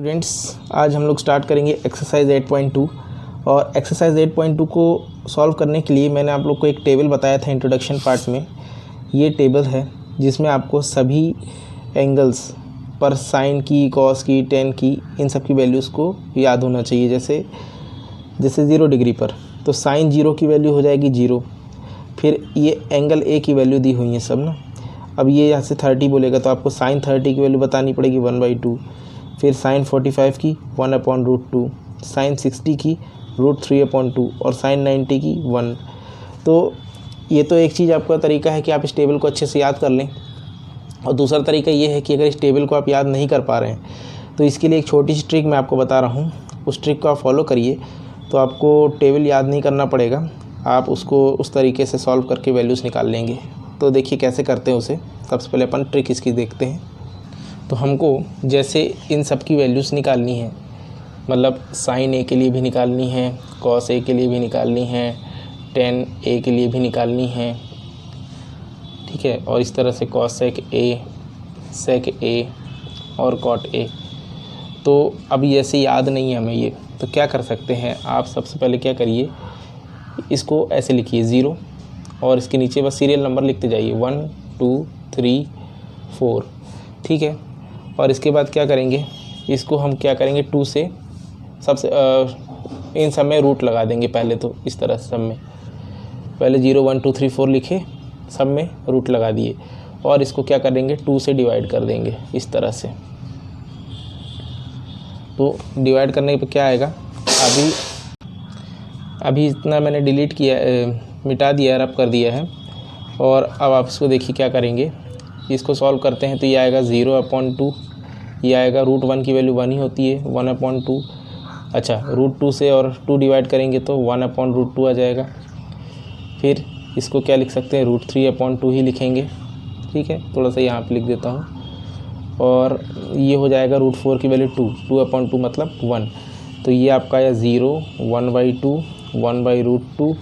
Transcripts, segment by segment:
Students, आज हम लोग स्टार्ट करेंगे एक्सरसाइज 8.2 और एक्सरसाइज 8.2 को सॉल्व करने के लिए मैंने आप लोग को एक टेबल बताया था इंट्रोडक्शन पार्ट में। ये टेबल है जिसमें आपको सभी एंगल्स पर साइन की, कॉस की, टेन की, इन सब की वैल्यूज़ को याद होना चाहिए। जैसे 0 डिग्री पर तो साइन 0 की वैल्यू हो जाएगी 0। फिर ये एंगल ए की वैल्यू दी हुई है सब ना। अब ये यहाँ से 30 बोलेगा तो आपको साइन 30 की वैल्यू बतानी पड़ेगी 1/2। फिर साइन 45 की 1/√2, साइन 60 की √3/2 और साइन 90 की 1। तो ये तो एक चीज़ आपका तरीका है कि आप इस टेबल को अच्छे से याद कर लें। और दूसरा तरीका ये है कि अगर इस टेबल को आप याद नहीं कर पा रहे हैं तो इसके लिए एक छोटी सी ट्रिक मैं आपको बता रहा हूँ। उस ट्रिक को आप फॉलो करिए तो आपको टेबल याद नहीं करना पड़ेगा, आप उसको उस तरीके से सॉल्व करके वैल्यूज़ निकाल लेंगे। तो देखिए कैसे करते हैं उसे। सबसे पहले अपन ट्रिक इसकी देखते हैं। तो हमको जैसे इन सब की वैल्यूज़ निकालनी है, मतलब साइन ए के लिए भी निकालनी है, कॉस ए के लिए भी निकालनी है, टेन ए के लिए भी निकालनी है, ठीक है। और इस तरह से कॉस सेक ए और कॉट ए। तो अब ऐसे याद नहीं है हमें ये, तो क्या कर सकते हैं आप, सबसे पहले क्या करिए, इसको ऐसे लिखिए 0 और इसके नीचे बस सीरियल नंबर लिखते जाइए 1 2 3 4, ठीक है। और इसके बाद क्या करेंगे, इसको हम क्या करेंगे 2 से सबसे इन सब में रूट लगा देंगे पहले। तो इस तरह से सब में पहले 0 1 2 3 4 लिखे, सब में रूट लगा दिए और इसको क्या करेंगे 2 से डिवाइड कर देंगे इस तरह से। तो डिवाइड करने पे क्या आएगा, अभी इतना मैंने डिलीट किया, मिटा दिया, रब कर दिया है। और अब आप इसको देखिए क्या करेंगे, इसको सॉल्व करते हैं तो ये आएगा 0/2, ये आएगा √1 की वैल्यू 1 ही होती है 1/2। अच्छा, √2 से और 2 डिवाइड करेंगे तो 1/√2 आ जाएगा। फिर इसको क्या लिख सकते हैं, √3/2 ही लिखेंगे, ठीक है। थोड़ा सा यहाँ पे लिख देता हूँ। और ये हो जाएगा √4 की वैल्यू 2/2 मतलब 1। तो ये आपका आया 0 1/2 1/√2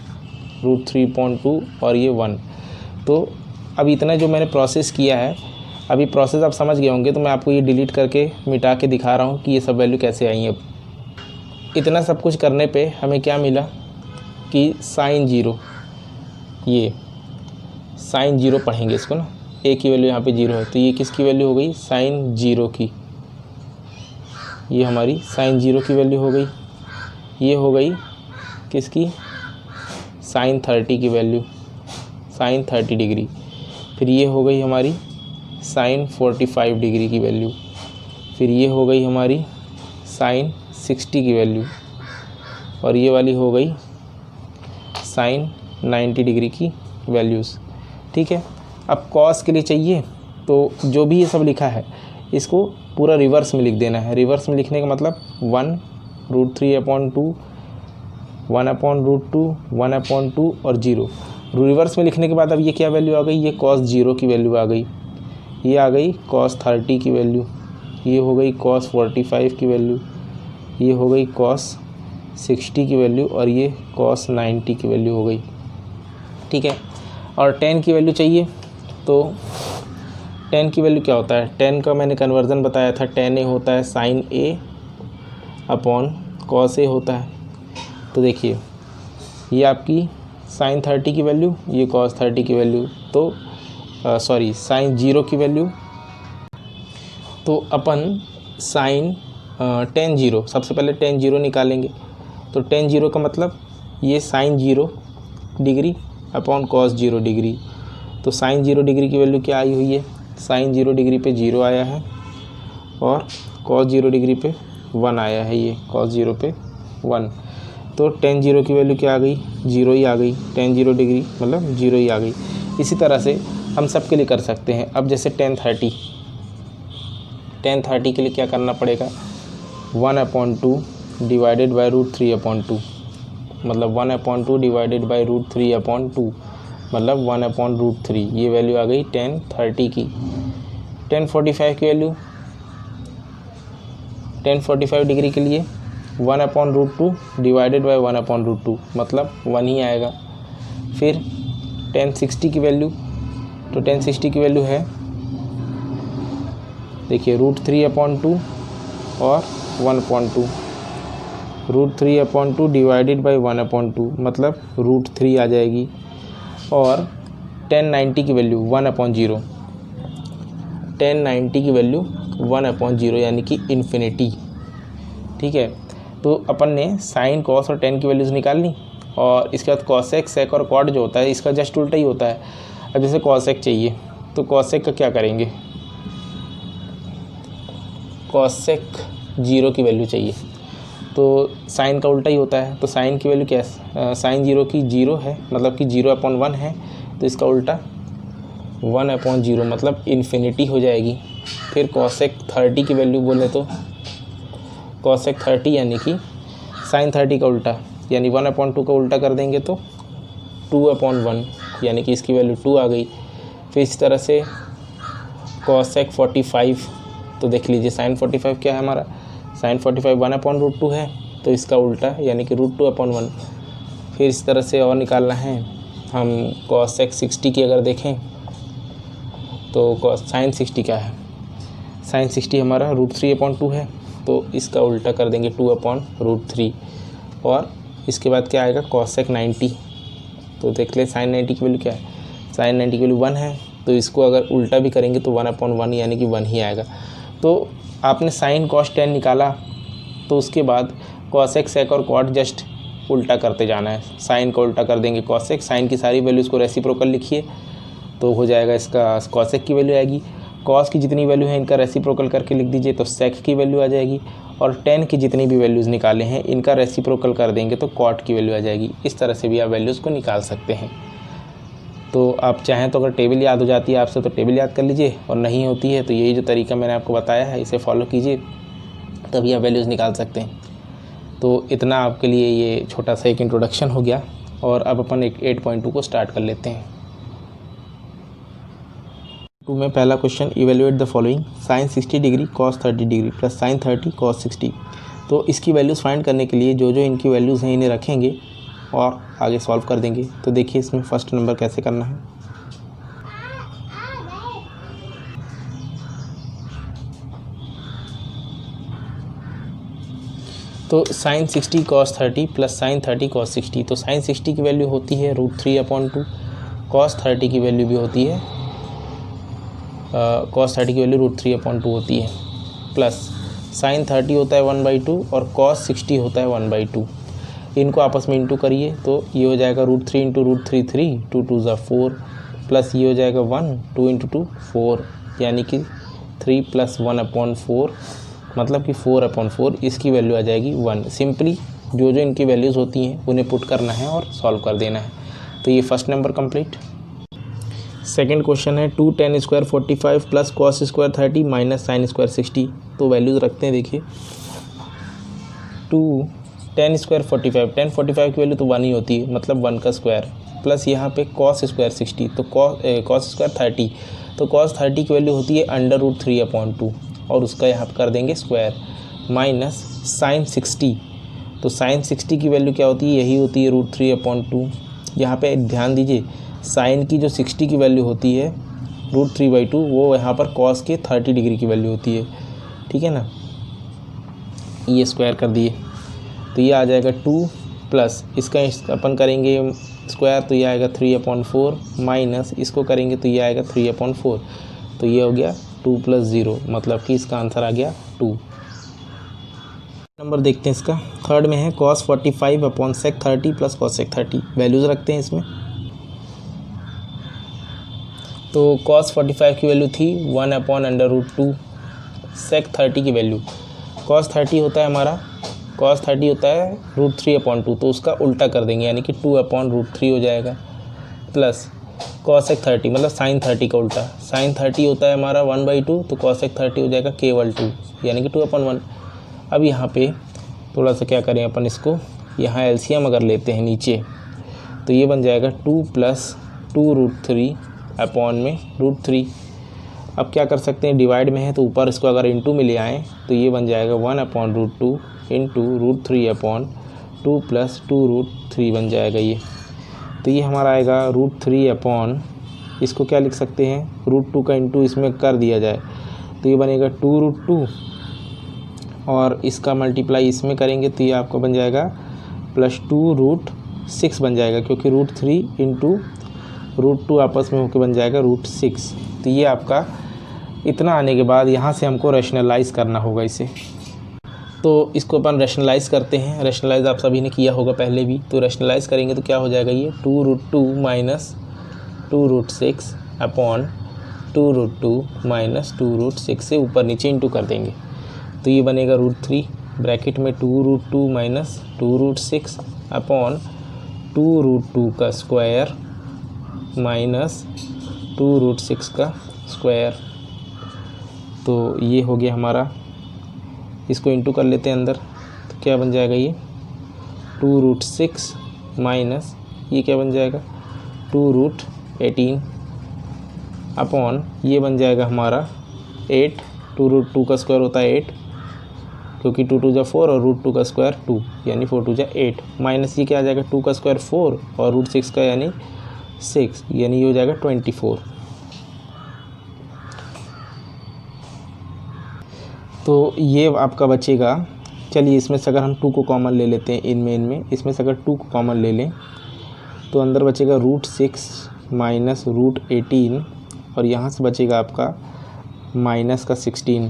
√3/2 और ये 1। तो अब इतना जो मैंने प्रोसेस किया है, अभी प्रोसेस आप समझ गए होंगे, तो मैं आपको ये डिलीट करके मिटा के दिखा रहा हूँ कि ये सब वैल्यू कैसे आई है। अब इतना सब कुछ करने पे हमें क्या मिला कि साइन 0, ये साइन 0 पढ़ेंगे इसको ना, ए की वैल्यू यहाँ पे 0 है तो ये किसकी वैल्यू हो गई, साइन 0 की। ये हमारी साइन 0 की वैल्यू हो गई। ये हो गई किसकी, साइन 30 की वैल्यू, साइन 30 डिग्री। फिर ये हो गई हमारी साइन 45 डिग्री की वैल्यू। फिर ये हो गई हमारी साइन 60 की वैल्यू और ये वाली हो गई साइन 90 डिग्री की वैल्यूज़, ठीक है। अब कॉस के लिए चाहिए तो जो भी ये सब लिखा है इसको पूरा रिवर्स में लिख देना है। रिवर्स में लिखने का मतलब 1 √3/2 1/√2 1/2 और 0। रिवर्स में लिखने के बाद अब ये क्या वैल्यू आ गई, ये cos 0 की वैल्यू आ गई, ये आ गई cos 30 की वैल्यू, ये हो गई cos 45 की वैल्यू, ये हो गई cos 60 की वैल्यू और ये cos 90 की वैल्यू हो गई, ठीक है। और 10 की वैल्यू चाहिए तो 10 की वैल्यू क्या होता है, 10 का मैंने कन्वर्जन बताया था, 10a होता है sine a upon cos a होता है। तो देखिए ये आपकी साइन 30 की वैल्यू, ये cos 30 की वैल्यू, तो साइन 0 की वैल्यू। तो अपन साइन 10 0, सबसे पहले 10 0 निकालेंगे। तो 10 0 का मतलब ये sine 0 degree upon cos 0 degree. तो साइन 0 डिग्री की वैल्यू क्या आई हुई है, साइन 0 डिग्री पे 0 आया है और cos 0 डिग्री पे 1 आया है, ये cos 0 पे 1। तो 10 0 की वैल्यू क्या आ गई, 0 ही आ गई। 10 0 डिग्री मतलब 0 ही आ गई। इसी तरह से हम सब के लिए कर सकते हैं। अब जैसे 10 30 के लिए क्या करना पड़ेगा, 1/2 डिवाइडेड बाई √3/2 मतलब 1/2 डिवाइडेड बाई √3/2 मतलब 1/√3। ये वैल्यू आ गई 10 30 की। 10 45 की वैल्यू, 10 45 डिग्री के लिए 1/√2 डिवाइडेड बाई 1/√2 मतलब 1 ही आएगा। फिर 10 60 की वैल्यू, तो 10 60 की वैल्यू है, देखिए √3/2 और 1/2 √3/2 डिवाइडेड बाई 1/2 मतलब √3 आ जाएगी। और 1090 की वैल्यू 1/0, 1090 की वैल्यू 1/0 यानी कि इन्फिनिटी। ठीक है, तो अपन ने साइन कॉस और टेन की वैल्यूज़ निकाल ली और इसके बाद कॉसेक सेक और कॉट जो होता है इसका जस्ट उल्टा ही होता है। अब जैसे कॉसेक चाहिए तो कॉसेक का क्या करेंगे, कॉसेक 0 की वैल्यू चाहिए तो साइन का उल्टा ही होता है। तो साइन की वैल्यू क्या है, साइन 0 की 0 है मतलब कि 0/1 है, तो इसका उल्टा 1/0 मतलब इन्फिनिटी हो जाएगी। फिर कॉसेक 30 की वैल्यू बोले तो कॉसेक 30 यानी कि साइन 30 का उल्टा यानी 1/2 का उल्टा कर देंगे तो 2/1 यानी कि इसकी वैल्यू 2 आ गई। फिर इस तरह से कॉसेक 45, तो देख लीजिए साइन 45 क्या है हमारा, साइन 45 1/√2 है, तो इसका उल्टा यानी कि √2/1। फिर इस तरह से और निकालना है हम कॉसेक 60 की अगर देखें तो साइन 60 क्या है, साइन 60 हमारा √3/2 है, तो इसका उल्टा कर देंगे 2/√3। और इसके बाद क्या आएगा कॉसेक 90, तो देख ले साइन 90 की वैल्यू क्या है, साइन 90 की वैल्यू 1 है, तो इसको अगर उल्टा भी करेंगे तो 1/1 यानी कि 1 ही आएगा। तो आपने साइन कॉस 10 निकाला तो उसके बाद कॉसेक सेक और कॉट जस्ट उल्टा करते जाना है। साइन को उल्टा कर देंगे कॉसेक, साइन की सारी वैल्यूज़ को रेसिप्रोकल लिखिए तो हो जाएगा इसका कॉसेक की वैल्यू आएगी। कॉस की जितनी वैल्यू है इनका रेसिप्रोकल करके लिख दीजिए तो सेक की वैल्यू आ जाएगी। और 10 की जितनी भी वैल्यूज़ निकाले हैं इनका रेसिप्रोकल कर देंगे तो कॉट की वैल्यू आ जाएगी। इस तरह से भी आप वैल्यूज़ को निकाल सकते हैं। तो आप चाहें तो अगर टेबल याद हो जाती है आपसे तो टेबल याद कर लीजिए, और नहीं होती है तो यही जो तरीका मैंने आपको बताया है इसे फॉलो कीजिए, तभी आप वैल्यूज़ निकाल सकते हैं। तो इतना आपके लिए ये छोटा सा एक इंट्रोडक्शन हो गया। और अब अपन 8.2 को स्टार्ट कर लेते हैं। 2 में पहला question, evaluate the following sine 60 degree cos 30 degree plus sine 30 cos 60। तो इसकी वैल्यूज़ फाइंड करने के लिए जो जो इनकी वैल्यूज़ हैं इन्हें रखेंगे और आगे सॉल्व कर देंगे। तो देखिए इसमें फर्स्ट नंबर कैसे करना है। तो sine 60 cos 30 plus sine 30 cos 60। तो साइन 60 की वैल्यू होती है √3/2, कॉस 30 की वैल्यू भी होती है कॉस 30 की वैल्यू √3/2 होती है, प्लस साइन 30 होता है 1/2 और कॉस 60 होता है 1/2। इनको आपस में इंटू करिए तो ये हो जाएगा √3 × √3 3, 2 2 ज़ा 4, प्लस ये हो जाएगा 1, 2 × 2 4 यानी कि 3 + 1/4 मतलब कि 4/4। इसकी वैल्यू आ जाएगी 1। सिंपली जो जो इनकी वैल्यूज़ होती हैं उन्हें पुट करना है और सॉल्व कर देना है। तो ये first number complete. Second question है 2 tan square 45 plus cos square 30 minus sine square 60। तो वैल्यूज़ रखते हैं, देखिए 2 tan स्क्वायर 45, tan 45 की वैल्यू तो 1 ही होती है मतलब 1 का स्क्वायर, प्लस यहाँ पे कॉस स्क्वायर 60 तो कॉस स्क्वायर 30, तो कॉस 30 की वैल्यू होती है √3/2 और उसका यहाँ पर कर देंगे स्क्वायर, माइनस साइन 60। तो साइन 60 की वैल्यू क्या होती है, यही होती है √3/2। यहाँ पे ध्यान दीजिए साइन की जो 60 की वैल्यू होती है √3/2 वो यहाँ पर कॉस के 30 डिग्री की वैल्यू होती है, ठीक है ना। ये स्क्वायर कर दिए तो ये आ जाएगा 2 प्लस इसका अपन करेंगे स्क्वायर तो ये आएगा 3/4 माइनस इसको करेंगे तो ये आएगा 3/4। तो ये हो गया 2 + 0 मतलब कि इसका आंसर आ गया 2। नंबर देखते हैं इसका, थर्ड में है cos 45/sec 30 plus cos sec 30। Values रखते हैं इसमें। तो cos 45 की वैल्यू थी 1/√2, sec 30 की वैल्यू cos 30 होता है हमारा, cos 30 होता है √3/2 तो उसका उल्टा कर देंगे यानी कि 2/√3 हो जाएगा, प्लस cos sec 30 मतलब sin 30 का उल्टा, sin 30 होता है हमारा 1/2 तो cos sec 30 हो जाएगा केवल 2 यानी कि 2/1। अब यहाँ पे थोड़ा सा क्या करें अपन, इसको यहाँ एलसीएम अगर लेते हैं नीचे तो ये बन जाएगा 2 + 2√3/√3। अब क्या कर सकते हैं, डिवाइड में है तो ऊपर इसको अगर इंटू में ले आएँ तो ये बन जाएगा 1/√2 × √3/2 + 2√3 बन जाएगा ये। तो ये हमारा आएगा √3/, इसको क्या लिख सकते हैं √2 का इंटू इसमें कर दिया जाए तो ये बनेगा 2√2 और इसका मल्टीप्लाई इसमें करेंगे तो ये आपका बन जाएगा +2√6 बन जाएगा, क्योंकि √3 इंटू √2 आपस में होकर बन जाएगा √6। तो ये आपका इतना आने के बाद यहाँ से हमको रैशनलाइज़ करना होगा इसे। तो इसको अपन रैशनलाइज़ करते हैं। रैशनलाइज़ आप सभी ने किया होगा पहले भी। तो रैशनलाइज़ करेंगे तो क्या हो जाएगा, ये 2√2 माइनस 2√6 अपॉन 2√2 माइनस 2√6 से ऊपर नीचे इंटू कर देंगे तो ये बनेगा √3 ब्रैकेट में 2√2 माइनस 2√6 अपॉन 2√2 का स्क्वायर माइनस 2√6 का स्क्वायर। तो ये हो गया हमारा, इसको इंटू कर लेते हैं अंदर तो क्या बन जाएगा, ये 2√6 माइनस ये क्या बन जाएगा 2√18 अपॉन ये बन जाएगा हमारा 8। 2√2 का स्क्वायर होता है 8, क्योंकि 2 2 4 और √2 का स्क्वायर 2 यानी 4 2 8 माइनस ये क्या आ जाएगा 2 का स्क्वायर 4 और √6 का यानी 6 यानी ये हो जाएगा 24। तो ये आपका बचेगा। चलिए इसमें से अगर हम 2 को कॉमन ले लेते हैं, इनमें इसमें से अगर 2 को कॉमन ले लें तो अंदर बचेगा √6 माइनस √18 और यहाँ से बचेगा आपका माइनस का 16।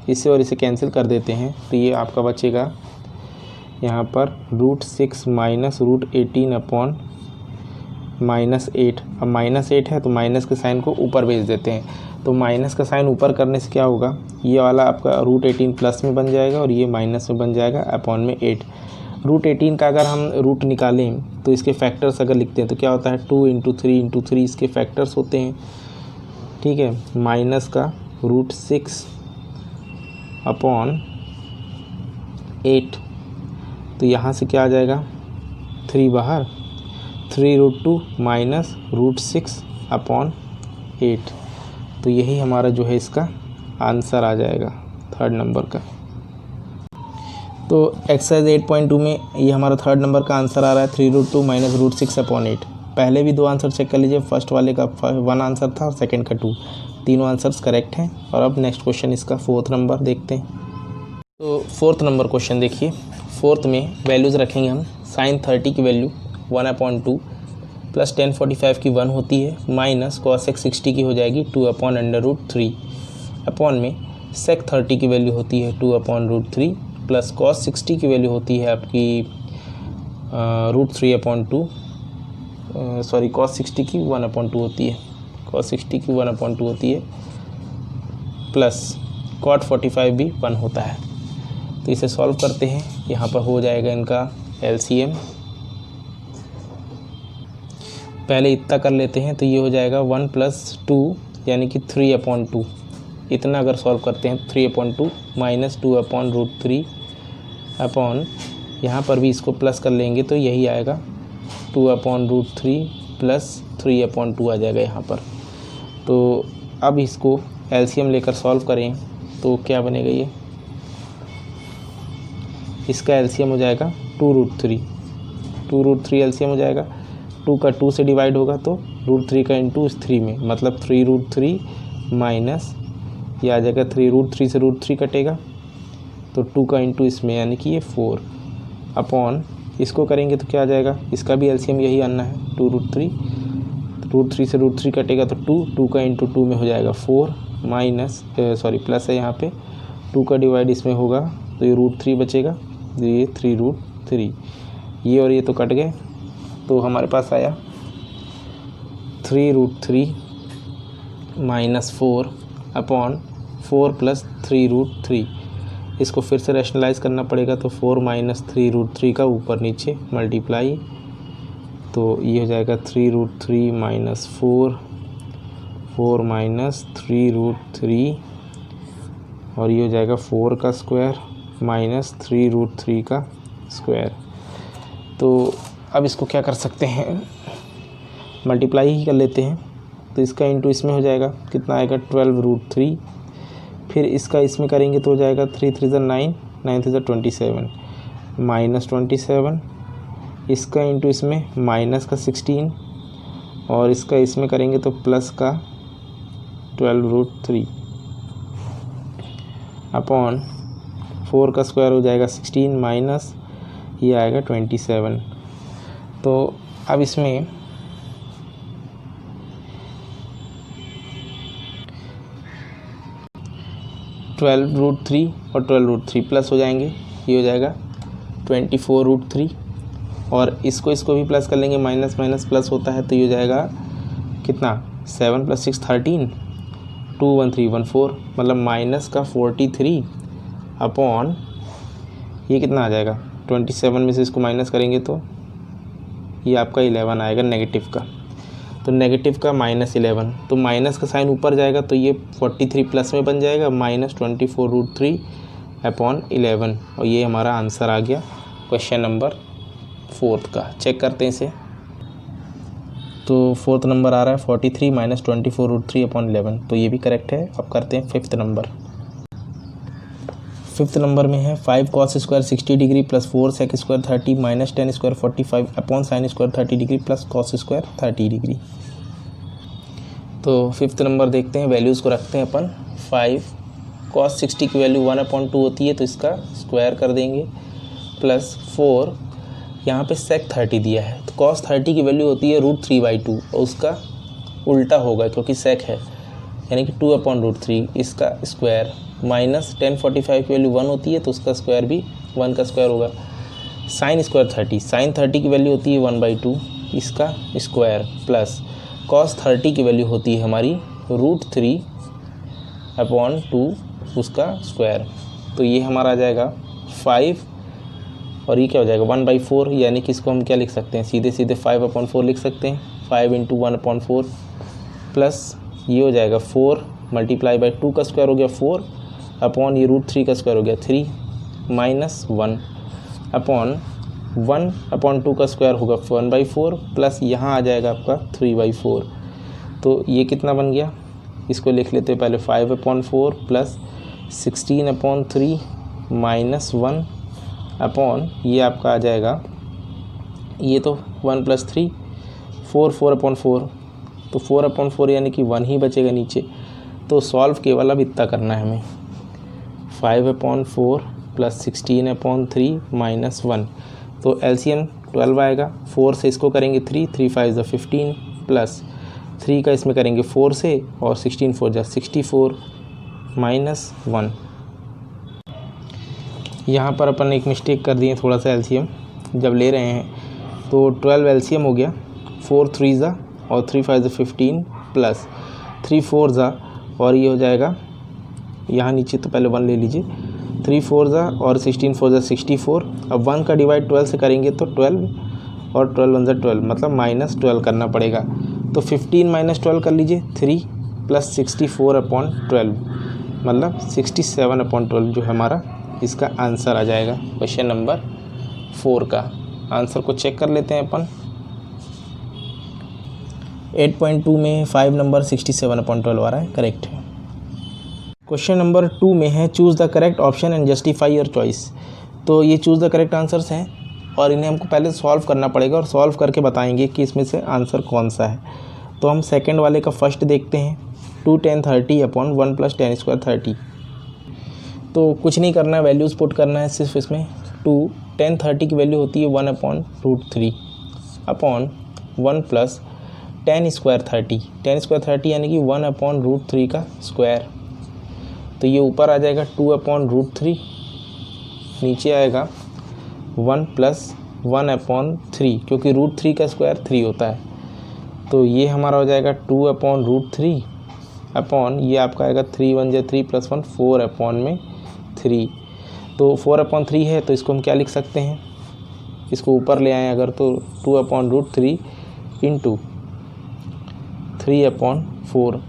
इसे और इसे कैंसिल कर देते हैं तो ये आपका बचेगा यहाँ पर √6 माइनस √18 अपॉन -8। अब -8 है तो माइनस के साइन को ऊपर भेज देते हैं। तो माइनस का साइन ऊपर करने से क्या होगा, ये वाला आपका √18 प्लस में बन जाएगा और ये माइनस में बन जाएगा अपॉन में 8। √18 का अगर हम रूट निकालें तो इसके फैक्टर्स अगर लिखते हैं तो क्या होता है 2 × 3 × 3 इसके फैक्टर्स होते हैं। ठीक है, माइनस का √6 अपॉन 8 तो यहाँ से क्या आ जाएगा 3 बाहर, 3√2 माइनस √6 अपॉन 8। तो यही हमारा जो है इसका आंसर आ जाएगा 3rd नंबर का। तो एक्सरसाइज 8.2 में ये हमारा 3rd नंबर का आंसर आ रहा है 3√2 माइनस √6 अपॉन 8। पहले भी 2 आंसर चेक कर लीजिए, फर्स्ट वाले का 1 आंसर था और सेकंड का 2, तीनों आंसर्स करेक्ट हैं। और अब नेक्स्ट क्वेश्चन इसका 4th नंबर देखते हैं। तो 4th नंबर क्वेश्चन देखिए। 4th में वैल्यूज़ रखेंगे हम। sin 30 की वैल्यू 1/2 प्लस tan 45 की 1 होती है, माइनस cos x 60 की हो जाएगी 2/√3 अपॉन में sec 30 की वैल्यू होती है 2/√3 प्लस cos 60 की वैल्यू होती है आपकी √3/2 सॉरी cos 60 की 1/2 होती है, cos 60 की 1/2 होती है प्लस cot 45 भी 1 होता है। तो इसे सॉल्व करते हैं। यहाँ पर हो जाएगा इनका LCM। पहले इतना कर लेते हैं तो ये हो जाएगा 1 + 2 यानी कि 3/2। इतना अगर सॉल्व करते हैं 3/2 माइनस 2/√3 अपॉन यहाँ पर भी इसको प्लस कर लेंगे तो यही आएगा 2/√3 प्लस 3/2 आ जाएगा यहाँ पर। तो अब इसको LCM लेकर सॉल्व करें तो क्या बनेगा, ये इसका LCM हो जाएगा 2√3। 2√3 LCM हो जाएगा, 2 का 2 से डिवाइड होगा तो √3 का इंटू इस 3 में, मतलब 3√3 माइनस ये आ जाएगा 3√3 से √3 कटेगा तो 2 का इंटू इसमें यानी कि ये 4 अपॉन इसको करेंगे तो क्या आ जाएगा, इसका भी LCM यही आना है 2√3। √3 से √3 कटेगा तो 2 का इंटू 2 में हो जाएगा 4 माइनस सॉरी प्लस है यहाँ पे, 2 का डिवाइड इसमें होगा तो ये √3 बचेगा, ये 3√3, ये और ये तो कट गए तो हमारे पास आया 3√3 माइनस 4 अपॉन 4 प्लस 3√3। इसको फिर से रैशनलाइज करना पड़ेगा तो 4 माइनस 3√3 का ऊपर नीचे मल्टीप्लाई, तो ये हो जाएगा 3√3 माइनस 4 माइनस 3√3 और ये हो जाएगा 4 का स्क्वायर माइनस 3√3 का स्क्वायर। तो अब इसको क्या कर सकते हैं, मल्टीप्लाई ही कर लेते हैं। तो इसका इंटू इसमें हो जाएगा, कितना आएगा 12√3, फिर इसका इसमें करेंगे तो हो जाएगा 3 3 9 9 3 27 माइनस 27, इसका इंटू इसमें माइनस का 16 और इसका इसमें करेंगे तो प्लस का 12√3 अपॉन 4 का स्क्वायर हो जाएगा 16 माइनस ये आएगा 27। तो अब इसमें ₹12√3 और 12√3 प्लस हो जाएंगे, ये हो जाएगा 24√3 और इसको भी प्लस कर लेंगे, माइनस माइनस प्लस होता है तो ये हो जाएगा कितना 7 + 6 13 21314 मतलब माइनस का 43 अपॉन ये कितना आ जाएगा 27 में से इसको माइनस करेंगे तो ये आपका 11 आएगा नेगेटिव का। तो नेगेटिव का -11 तो माइनस का साइन ऊपर जाएगा तो ये 43 प्लस में बन जाएगा -24√3 अपॉन 11 और ये हमारा आंसर आ गया क्वेश्चन नंबर 4 का। चेक करते हैं इसे। तो 4th नंबर आ रहा है 43 - 24√3 अपॉन 11 तो ये भी करेक्ट है। अब करते हैं 5th नंबर। 5th नंबर में है 5 cos square 60 degree plus 4 sec square 30 minus 10 square 45 upon sine square 30 degree plus cos square 30 degree. तो 5th नंबर देखते हैं, वैल्यूज़ को रखते हैं अपन। 5 cos 60 की वैल्यू 1/2 होती है तो इसका स्क्वायर कर देंगे प्लस 4 यहाँ पे sec 30 दिया है तो cos 30 की वैल्यू होती है √3/2 और उसका उल्टा होगा क्योंकि sec है यानी कि 2/√3 इसका स्क्वायर माइनस 1045 की वैल्यू 1 होती है तो उसका स्क्वायर भी 1 का स्क्वायर होगा। साइन स्क्वायर 30 साइन 30 की वैल्यू होती है 1/2 इसका स्क्वायर प्लस cos 30 की वैल्यू होती है हमारी √3/2 उसका स्क्वायर। तो ये हमारा आ जाएगा 5 और ये क्या हो जाएगा 1/4 यानी कि इसको हम क्या लिख सकते हैं सीधे 5/4 लिख सकते हैं। 5 × 1/4 प्लस ये हो जाएगा 4 × 2 का स्क्वायर हो गया 4 अपॉन ये √3 का स्क्वायर हो गया 3 माइनस 1 अपॉन 1/2 का स्क्वायर होगा 1/4 प्लस यहाँ आ जाएगा आपका 3/4। तो ये कितना बन गया, इसको लिख लेते हैं पहले 5/4 प्लस 16/3 माइनस 1 अपॉन ये आपका आ जाएगा ये तो 1 + 3 4/4 तो 4/4 यानी कि 1 ही बचेगा नीचे। तो सॉल्व केवल अब इतना करना है हमें 5/4 प्लस 16/3 माइनस 1 तो LCM 12 आएगा। 4 से इसको करेंगे 3 3 5 = 15 प्लस 3 का इसमें करेंगे 4 से और 16 4 = 64 माइनस 1। यहाँ पर अपन एक मिस्टेक कर दिए थोड़ा सा LCM जब ले रहे हैं तो 12 LCM हो गया 4 3 और 3 5 = 15 प्लस 3 4 और ये हो जाएगा यहाँ नीचे तो पहले 1 ले लीजिए 3 4 और 16 4 = 64। अब 1 का डिवाइड 12 से करेंगे तो 12 और 12 1 = 12 मतलब -12 करना पड़ेगा। तो 15 - 12 कर लीजिए 3 प्लस 64/12 मतलब 67/12 जो हमारा इसका आंसर आ जाएगा क्वेश्चन नंबर 4 का। आंसर को चेक कर लेते हैं अपन। 8.2 में 5 नंबर 67/12 आ रहा है, करेक्ट है। क्वेश्चन नंबर 2 में है choose the correct option and justify your choice. तो ये चूज़ द करेक्ट आंसर्स हैं और इन्हें हमको पहले सॉल्व करना पड़ेगा और सॉल्व करके बताएंगे कि इसमें से आंसर कौन सा है। तो हम सेकंड वाले का फर्स्ट देखते हैं 2 10 30 अपॉन 1 + 10 स्क्वायर 30। तो कुछ नहीं करना है, वैल्यूज़ पुट करना है सिर्फ इसमें। 2 10 30 की वैल्यू होती है 1/√3 अपॉन 1 + 10 स्क्वायर 30 10 स्क्वायर 30 यानी कि 1/√3 का स्क्वायर। तो ये ऊपर आ जाएगा 2/√3 नीचे आएगा 1 + 1/3 क्योंकि √3 का स्क्वायर 3 होता है। तो ये हमारा हो जाएगा 2/√3 अपॉन ये आपका आएगा 3 1 = 3 + 1 4/3। तो 4/3 है तो इसको हम क्या लिख सकते हैं, इसको ऊपर ले आएँ अगर तो 2/√3 × 3/4।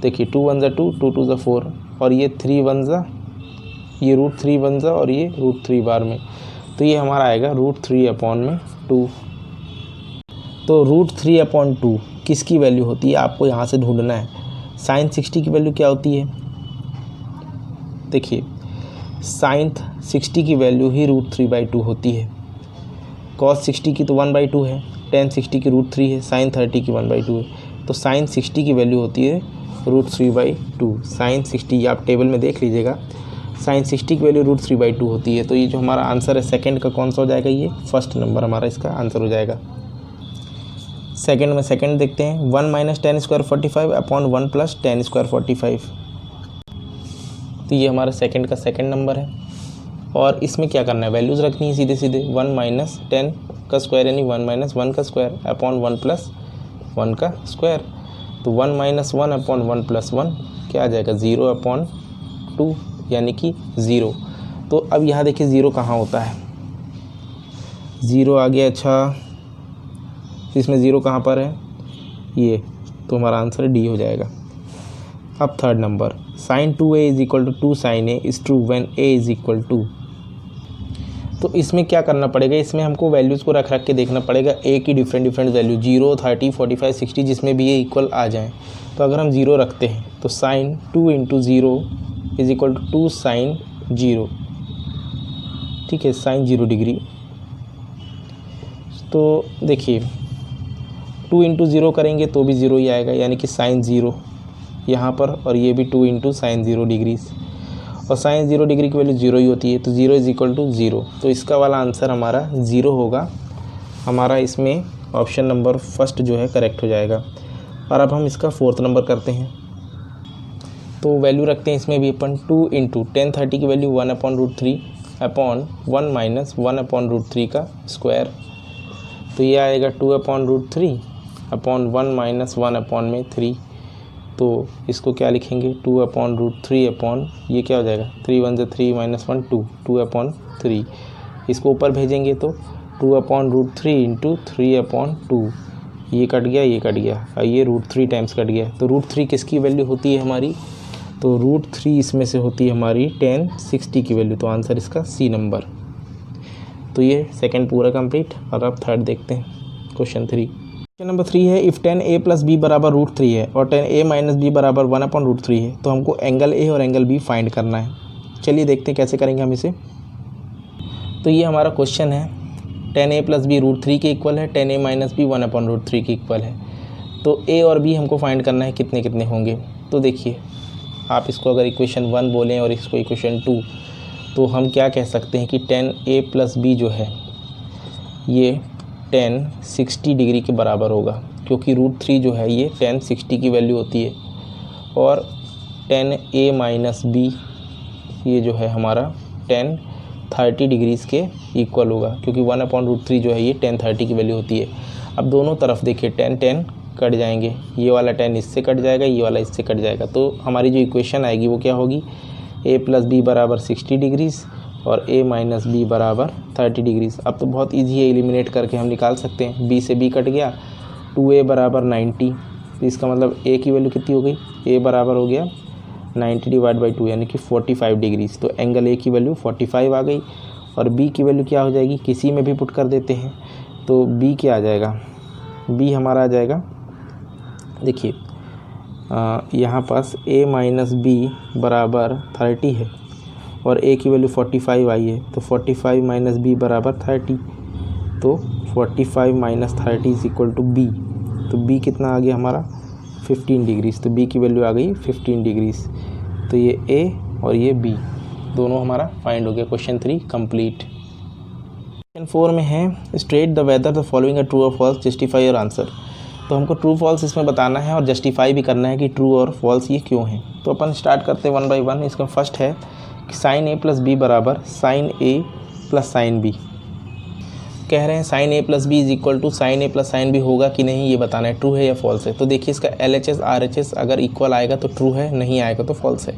देखिए 2 1 = 2 2 2 = 4 और ये 3 1 ये √3 1 और ये √3 बार में तो ये हमारा आएगा √3/2। तो √3/2 किसकी वैल्यू होती है आपको यहाँ से ढूंढना है। साइन 60 की वैल्यू क्या होती है, देखिए साइन 60 की वैल्यू ही √3/2 होती है। cos 60 की तो 1/2 है, tan 60 की √3 है, साइन 30 की 1/2 है। तो साइन 60 की वैल्यू होती है √3/2। साइन 60 आप टेबल में देख लीजिएगा साइन 60 की वैल्यू √3/2 होती है। तो ये जो हमारा आंसर है सेकंड का कौन सा हो जाएगा, ये फर्स्ट नंबर हमारा इसका आंसर हो जाएगा। सेकंड में सेकंड देखते हैं, 1 - tan² 45 अपॉन 1 + tan² 45। तो ये हमारा सेकंड का सेकंड नंबर है। और इसमें क्या करना है, वैल्यूज़ रखनी है सीधे सीधे। 1 - 10 का स्क्वायर यानी 1 - 1 का स्क्वायर अपॉन 1 + 1 का स्क्वायर। तो 1 - 1 अपॉन 1 + 1 क्या आ जाएगा, 0/2 यानी कि 0। तो अब यहाँ देखिए 0 कहाँ होता है, 0 आ गया। अच्छा, इसमें 0 कहाँ पर है, ये, तो हमारा आंसर डी हो जाएगा। अब third number, sin 2a = 2 sin a is true when a = 2। तो इसमें क्या करना पड़ेगा, इसमें हमको वैल्यूज़ को रख के देखना पड़ेगा, a की डिफरेंट वैल्यू 0, 30, 45, 60 जिसमें भी ये इक्वल आ जाएं। तो अगर हम 0 रखते हैं तो sin 2 × 0 = 2 sin 0, ठीक है, sin 0 डिग्री। तो देखिए 2 × 0 करेंगे तो भी 0 ही आएगा, यानी कि sin 0 यहाँ पर, और ये भी 2 × sin 0 डिग्री, और sin 0 डिग्री की वैल्यू 0 ही होती है। तो 0 = 0। तो इसका वाला आंसर हमारा 0 होगा। हमारा इसमें ऑप्शन नंबर फर्स्ट जो है करेक्ट हो जाएगा। और अब हम इसका फोर्थ नंबर करते हैं। तो वैल्यू रखते हैं इसमें भी अपन 2 × tan 30 की वैल्यू 1/√3 अपॉन 1 - 1/√3 का स्क्वायर। तो ये आएगा 2/√3 अपॉन 1 - 1/3। तो इसको क्या लिखेंगे, 2/√3 अपॉन, ये क्या हो जाएगा, 3 × 1 = 3 - 1 2, 2/3। इसको ऊपर भेजेंगे तो 2/√3 × 3/2, ये कट गया, ये कट गया, और ये √3 टाइम्स कट गया। तो √3 किसकी वैल्यू होती है हमारी, तो √3 इसमें से होती है हमारी tan 60 की वैल्यू। तो आंसर इसका सी नंबर। तो ये सेकंड पूरा कंप्लीट। और अब थर्ड देखते हैं, क्वेश्चन 3। क्वेश्चन नंबर 3 है, इफ़ tan a + b = √3 है और tan a - b = 1/√3 है, तो हमको एंगल a और एंगल b फाइंड करना है। चलिए देखते हैं कैसे करेंगे हम इसे। तो ये हमारा क्वेश्चन है, tan a + b √3 के इक्वल है, tan a - b 1/√3 के इक्वल है। तो a और b हमको फाइंड करना है कितने कितने होंगे। तो देखिए, आप इसको अगर इक्वेशन 1 बोलें और इसको इक्वेशन 2, तो हम क्या कह सकते हैं कि tan a + b जो है ये tan 60 डिग्री के बराबर होगा, क्योंकि √3 जो है ये tan 60 की वैल्यू होती है। और tan a - b ये जो है हमारा tan 30 डिग्रीज़ के इक्वल होगा, क्योंकि 1/√3 जो है ये tan 30 की वैल्यू होती है। अब दोनों तरफ देखिए tan कट जाएंगे, ये वाला tan इससे कट जाएगा, ये वाला इससे कट जाएगा। तो हमारी जो इक्वेशन आएगी वो क्या होगी, a + b = 60 डिग्रीज़ और a - b = 30 डिग्रीज़। अब तो बहुत इजी है, एलिमिनेट करके हम निकाल सकते हैं। b से b कट गया, 2a = 90। तो इसका मतलब a की वैल्यू कितनी हो गई, a बराबर हो गया 90/2 यानी कि 45 डिग्रीज़। तो एंगल a की वैल्यू 45 आ गई। और b की वैल्यू क्या हो जाएगी, किसी में भी पुट कर देते हैं। तो b क्या आ जाएगा, b हमारा आ जाएगा, देखिए यहाँ पास a - b = 30 है और a की वैल्यू 45 आई है। तो 45 - b = 30। तो 45 - 30 = b। तो b कितना आ गया हमारा, 15 डिग्रीज़। तो b की वैल्यू आ गई 15 डिग्रीज़। तो ये a और ये b दोनों हमारा फाइंड हो गया। Question 3 complete. क्वेश्चन 4 में है, state the whether the following true और फॉल्स, जस्टिफाई योर आंसर। तो हमको ट्रू फॉल्स इसमें बताना है और जस्टिफाई भी करना है कि ट्रू और फॉल्स ये क्यों हैं। तो अपन स्टार्ट करते हैं 1 बाई 1। इसका फर्स्ट है कि sin a + b = sin a + sin b। कह रहे हैं sin a + b = sin a + sin b होगा कि नहीं, ये बताना है, ट्रू है या फॉल्स है। तो देखिए इसका LHS RHS अगर इक्वल आएगा तो ट्रू है, नहीं आएगा तो फॉल्स है।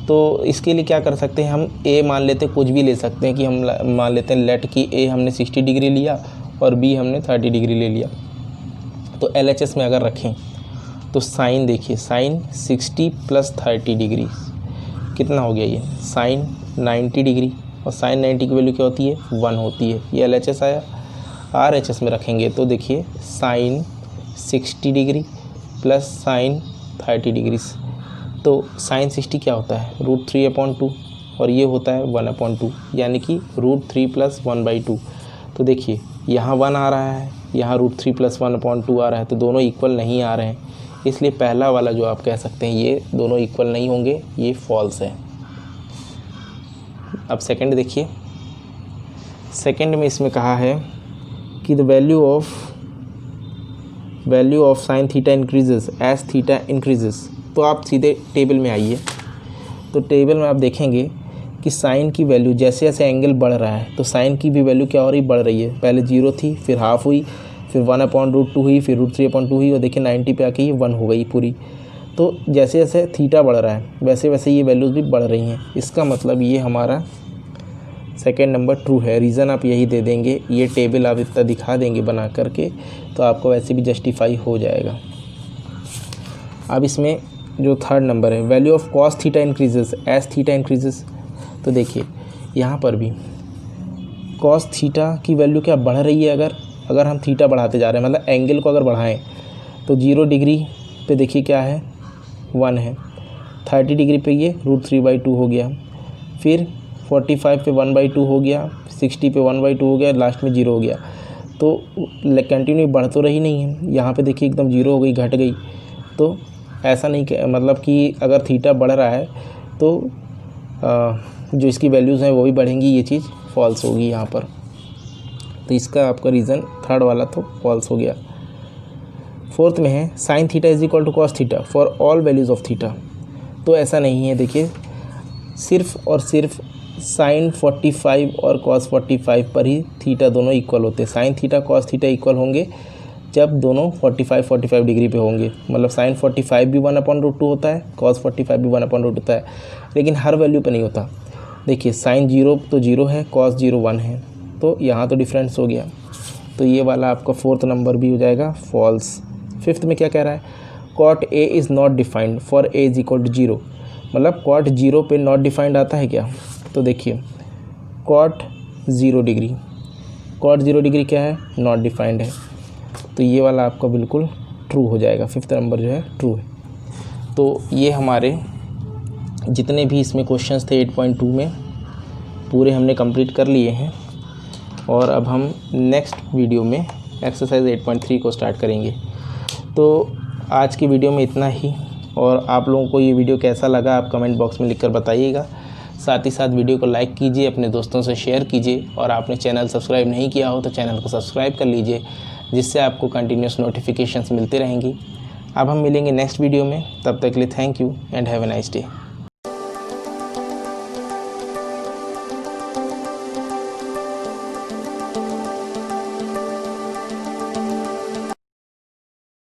तो इसके लिए क्या कर सकते हैं, हम a मान लेते, कुछ भी ले सकते हैं कि हम मान लेते हैं लेट कि a हमने 60 डिग्री लिया और b हमने 30 डिग्री ले लिया। तो LHS में अगर रखें तो साइन देखिए, साइन 60 + 30 डिग्री कितना हो गया, ये साइन 90 डिग्री, और साइन 90 की वैल्यू क्या होती है, 1 होती है। ये LHS आया। RHS में रखेंगे तो देखिए sine 60 degree plus sine 30 degree. तो साइन 60 क्या होता है, √3/2 और ये होता है 1/2, यानी कि √3 + 1/2। तो देखिए यहाँ 1 आ रहा है, यहाँ √3 + 1/2 आ रहा है, तो दोनों इक्वल नहीं आ रहे हैं। इसलिए पहला वाला जो आप कह सकते हैं ये दोनों इक्वल नहीं होंगे, ये फॉल्स है। अब सेकंड देखिए, सेकंड में इसमें कहा है कि the value of sine theta increases as theta increases. तो आप सीधे टेबल में आइए, तो टेबल में आप देखेंगे कि साइन की वैल्यू जैसे जैसे एंगल बढ़ रहा है तो साइन की भी वैल्यू क्या हो रही, बढ़ रही है। पहले 0 थी, फिर हाफ हुई, फिर 1/√2 हुई, फिर √3/2 हुई, और देखिए 90 पे आके ये 1 हो गई पूरी। तो जैसे जैसे थीटा बढ़ रहा है वैसे वैसे ये वैल्यूज़ भी बढ़ रही हैं। इसका मतलब ये हमारा सेकेंड नंबर ट्रू है। रीज़न आप यही दे देंगे, ये टेबल आप इतना दिखा देंगे बना करके, तो आपको वैसे भी जस्टिफाई हो जाएगा। अब इसमें जो थर्ड नंबर है, value of cos theta increases as theta increases. तो देखिए यहाँ पर भी कॉस थीटा की वैल्यू क्या बढ़ रही है। अगर हम थीटा बढ़ाते जा रहे हैं, मतलब एंगल को अगर बढ़ाएं, तो 0 डिग्री पे देखिए क्या है, 1 है। 30 डिग्री पे ये √3/2 हो गया, फिर 45 पे 1/2 हो गया, 60 पे 1/2 हो गया, लास्ट में 0 हो गया। तो कंटिन्यू बढ़ तो रही नहीं है, यहाँ पे देखिए एकदम 0 हो गई, घट गई। तो ऐसा नहीं कि मतलब कि अगर थीटा बढ़ रहा है तो जो इसकी वैल्यूज़ हैं वो भी बढ़ेंगी, ये चीज़ फॉल्स होगी यहाँ पर। तो इसका आपका रीज़न थर्ड वाला तो फॉल्स हो गया। फोर्थ में है sine theta is equal to cos theta for all values of theta. तो ऐसा नहीं है, देखिए सिर्फ और सिर्फ साइन 45 और कॉस 45 पर ही थीटा दोनों इक्वल होते हैं। Sine theta cos theta equal होंगे जब दोनों 45 डिग्री पे होंगे। मतलब साइन 45 भी 1/√2 होता है, कॉस 45 भी 1/√2 होता है, लेकिन हर वैल्यू पे नहीं होता। देखिए साइन 0 तो 0 है, कॉस 0 1 है, तो यहाँ तो डिफरेंस हो गया। तो ये वाला आपका फोर्थ नंबर भी हो जाएगा फॉल्स। फिफ्थ में क्या कह रहा है, cot A is not defined for A is equal to 0। मतलब कॉट 0 पे नॉट डिफाइंड आता है क्या। तो देखिए कॉट 0 डिग्री, कॉट 0 डिग्री क्या है, नॉट डिफाइंड है। तो ये वाला आपका बिल्कुल ट्रू हो जाएगा, फिफ्थ नंबर जो है ट्रू है। तो ये हमारे जितने भी इसमें क्वेश्चंस थे 8.2 में पूरे हमने कंप्लीट कर लिए हैं। और अब हम नेक्स्ट वीडियो में एक्सरसाइज 8.3 को स्टार्ट करेंगे। तो आज की वीडियो में इतना ही, और आप लोगों को ये वीडियो कैसा लगा आप कमेंट बॉक्स में लिखकर बताइएगा। साथ ही साथ वीडियो को लाइक कीजिए, अपने दोस्तों से शेयर कीजिए, और आपने चैनल सब्सक्राइब नहीं किया हो तो चैनल को सब्सक्राइब कर लीजिए, जिससे आपको कंटिन्यूस नोटिफिकेशंस मिलते रहेंगी। अब हम मिलेंगे नेक्स्ट वीडियो में, तब तक के लिए thank you and have a nice day.